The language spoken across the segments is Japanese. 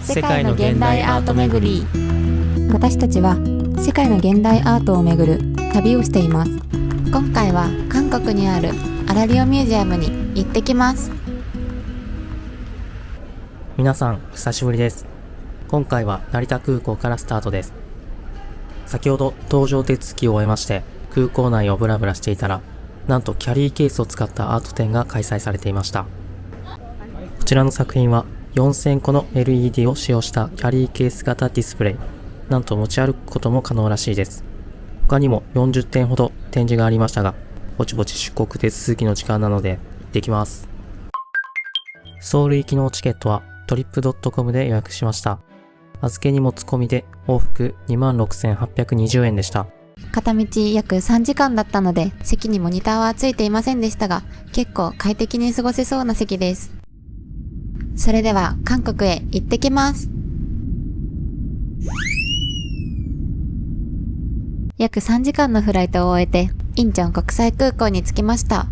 世界の現代アート巡り。私たちは世界の現代アートを巡る旅をしています。今回は韓国にあるアラリオミュージアムに行ってきます。皆さん久しぶりです。今回は成田空港からスタートです。先ほど搭乗手続きを終えまして空港内をブラブラしていたら、なんとキャリーケースを使ったアート展が開催されていました。こちらの作品は4000個の LED を使用したキャリーケース型ディスプレイ。なんと持ち歩くことも可能らしいです。他にも40点ほど展示がありましたが、ぼちぼち出国手続きの時間なので行ってきます。ソウル行きのチケットはトリップドットコムで予約しました。預け荷物込みで往復 26,820 円でした。片道約3時間だったので、席にモニターはついていませんでしたが、結構快適に過ごせそうな席です。それでは韓国へ行ってきます。約3時間のフライトを終えて、インチョン国際空港に着きました。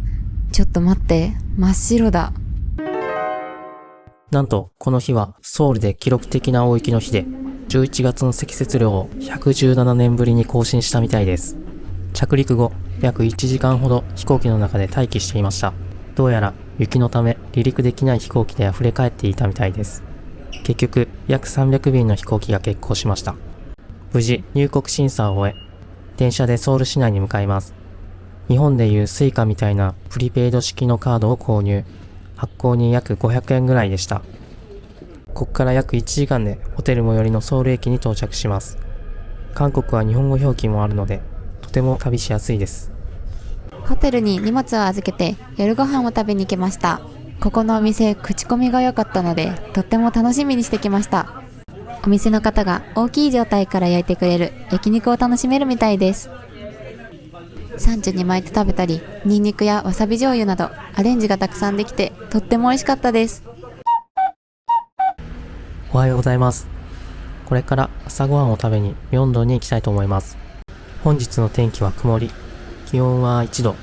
ちょっと待って、真っ白だ。なんとこの日はソウルで記録的な大雪の日で、11月の積雪量を117年ぶりに更新したみたいです。着陸後約1時間ほど飛行機の中で待機していました。どうやら雪のため離陸できない飛行機で溢れ返っていたみたいです。結局約300便の飛行機が欠航しました。無事入国審査を終え、電車でソウル市内に向かいます。日本でいうスイカみたいなプリペイド式のカードを購入。発行に約500円ぐらいでした。ここから約1時間でホテル最寄りのソウル駅に到着します。韓国は日本語表記もあるので、とても旅しやすいです。ホテルに荷物を預けて夜ご飯を食べに行きました。ここのお店、口コミが良かったので、とっても楽しみにしてきました。お店の方が大きい状態から焼いてくれる焼肉を楽しめるみたいです。サンチュに巻いて食べたり、ニンニクやわさび醤油などアレンジがたくさんできてとっても美味しかったです。おはようございます。これから朝ごはんを食べにミョンドンに行きたいと思います。本日の天気は曇り、気温は1度。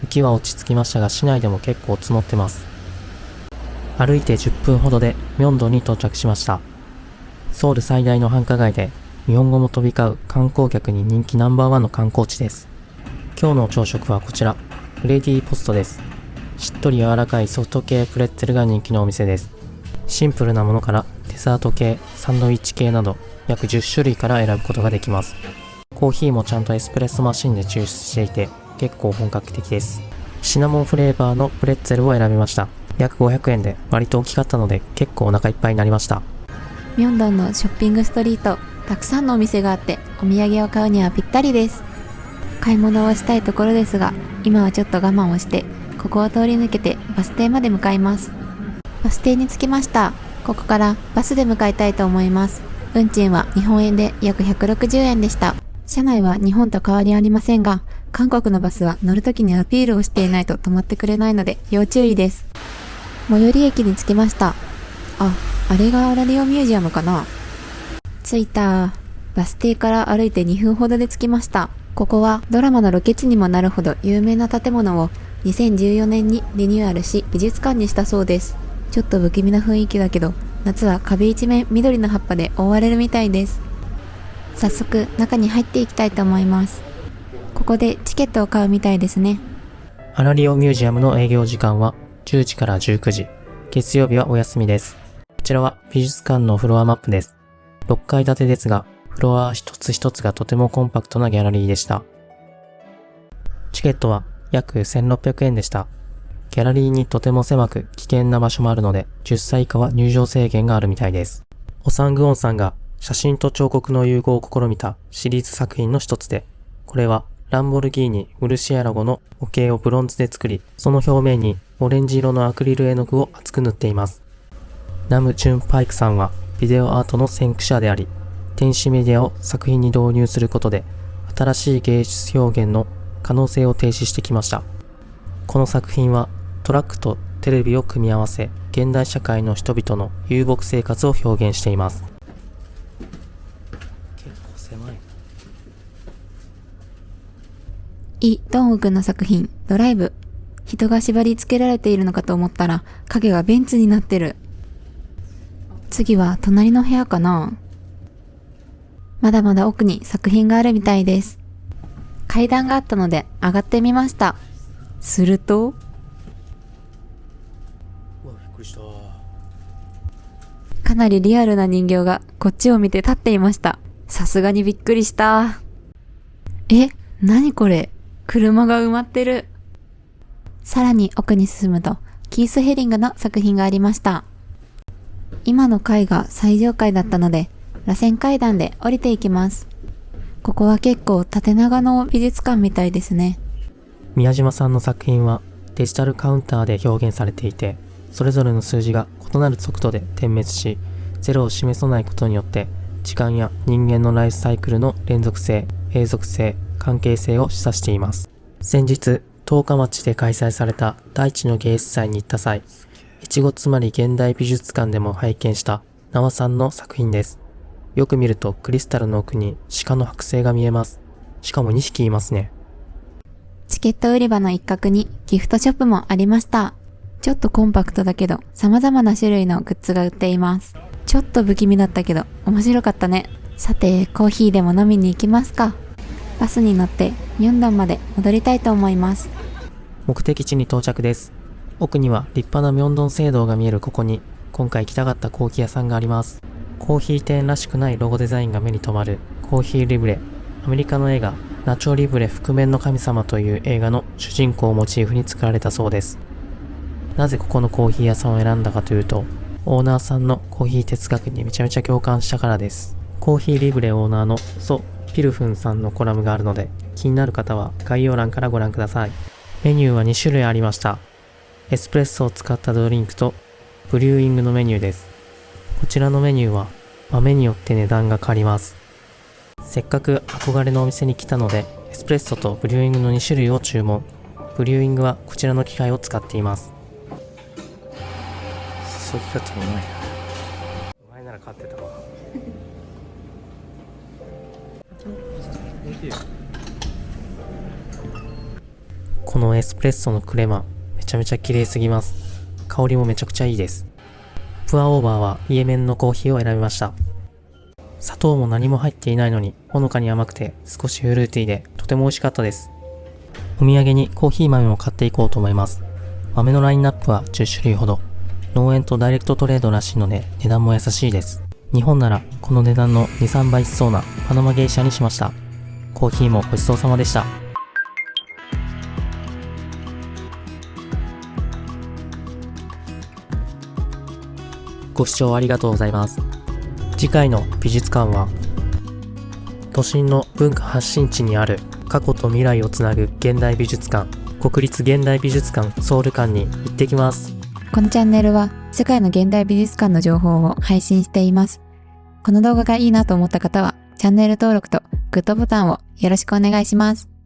雪は落ち着きましたが市内でも結構積もってます。歩いて10分ほどでミョンドンに到着しました。ソウル最大の繁華街で日本語も飛び交う観光客に人気ナンバーワンの観光地です。今日の朝食はこちら、フレディポストです。しっとり柔らかいソフト系プレッツェルが人気のお店です。シンプルなものからデザート系、サンドイッチ系など約10種類から選ぶことができます。コーヒーもちゃんとエスプレッソマシンで抽出していて結構本格的です。シナモンフレーバーのプレッツェルを選びました。約500円で割と大きかったので結構お腹いっぱいになりました。ミョンドンのショッピングストリート、たくさんのお店があってお土産を買うにはぴったりです。買い物をしたいところですが、今はちょっと我慢をしてここを通り抜けてバス停まで向かいます。バス停に着きました。ここからバスで向かいたいと思います。運賃は日本円で約160円でした。車内は日本と変わりありませんが、韓国のバスは乗るときにアピールをしていないと止まってくれないので要注意です。最寄り駅に着きました。あれがアラリオミュージアムかな。着いた。バス停から歩いて2分ほどで着きました。ここはドラマのロケ地にもなるほど有名な建物を2014年にリニューアルし美術館にしたそうです。ちょっと不気味な雰囲気だけど、夏は壁一面緑の葉っぱで覆われるみたいです。早速中に入っていきたいと思います。ここでチケットを買うみたいですね。アラリオミュージアムの営業時間は10時から19時。月曜日はお休みです。こちらは美術館のフロアマップです。6階建てですが、フロア一つ一つがとてもコンパクトなギャラリーでした。チケットは約1600円でした。ギャラリーにとても狭く危険な場所もあるので、10歳以下は入場制限があるみたいです。オサングオンさんが写真と彫刻の融合を試みたシリーズ作品の一つで、これはランボルギーニ・ムルシアラゴの模型をブロンズで作り、その表面にオレンジ色のアクリル絵の具を厚く塗っています。ナム・チュン・パイクさんはビデオアートの先駆者であり、電子メディアを作品に導入することで新しい芸術表現の可能性を提示してきました。この作品はトラックとテレビを組み合わせ、現代社会の人々の遊牧生活を表現しています。結構狭い。イ・ドンウ君の作品ドライブ。人が縛り付けられているのかと思ったら影がベンツになってる。次は隣の部屋かな。まだまだ奥に作品があるみたいです。階段があったので上がってみました。すると、うわ、びっくりした。かなりリアルな人形がこっちを見て立っていました。さすがにびっくりした。え、何これ？車が埋まってる。さらに奥に進むと、キース・ヘリングの作品がありました。今の階が最上階だったので、螺旋階段で降りていきます。ここは結構縦長の美術館みたいですね。宮島さんの作品はデジタルカウンターで表現されていて、それぞれの数字が異なる速度で点滅し、0を示さないことによって時間や人間のライフサイクルの連続性、永続性、関係性を示唆しています。先日、十日町で開催された大地の芸術祭に行った際、越後つまり現代美術館でも拝見した縄さんの作品です。よく見るとクリスタルの奥に鹿の剥製が見えます。しかも2匹いますね。チケット売り場の一角にギフトショップもありました。ちょっとコンパクトだけど様々な種類のグッズが売っています。ちょっと不気味だったけど面白かったね。さて、コーヒーでも飲みに行きますか。バスに乗ってミョンドンまで戻りたいと思います。目的地に到着です。奥には立派なミョンドン聖堂が見えるここに、今回行きたかったコーヒー屋さんがあります。コーヒー店らしくないロゴデザインが目に留まるコーヒーリブレ。アメリカの映画ナチョリブレ覆面の神様という映画の主人公をモチーフに作られたそうです。なぜここのコーヒー屋さんを選んだかというと、オーナーさんのコーヒー哲学にめちゃめちゃ共感したからです。コーヒーリブレオーナーのソ・ピルフンさんのコラムがあるので、気になる方は概要欄からご覧ください。メニューは2種類ありました。エスプレッソを使ったドリンクとブリューイングのメニューです。こちらのメニューは豆によって値段が変わります。せっかく憧れのお店に来たので、エスプレッソとブリューイングの2種類を注文。ブリューイングはこちらの機械を使っています。注ぎ方うまいな。前なら買ってたわ。このエスプレッソのクレマ、めちゃめちゃ綺麗すぎます。香りもめちゃくちゃいいです。プアオーバーはイエメンのコーヒーを選びました。砂糖も何も入っていないのに、ほのかに甘くて少しフルーティーでとても美味しかったです。お土産にコーヒー豆も買っていこうと思います。豆のラインナップは10種類ほど。農園とダイレクトトレードらしいので値段も優しいです。日本ならこの値段の2、3倍しそうなパナマゲイシャにしました。コーヒーもごちそうさまでした。ご視聴ありがとうございます。次回の美術館は、都心の文化発信地にある過去と未来をつなぐ現代美術館、国立現代美術館ソウル館に行ってきます。このチャンネルは世界の現代美術館の情報を配信しています。この動画がいいなと思った方はチャンネル登録とグッドボタンをよろしくお願いします。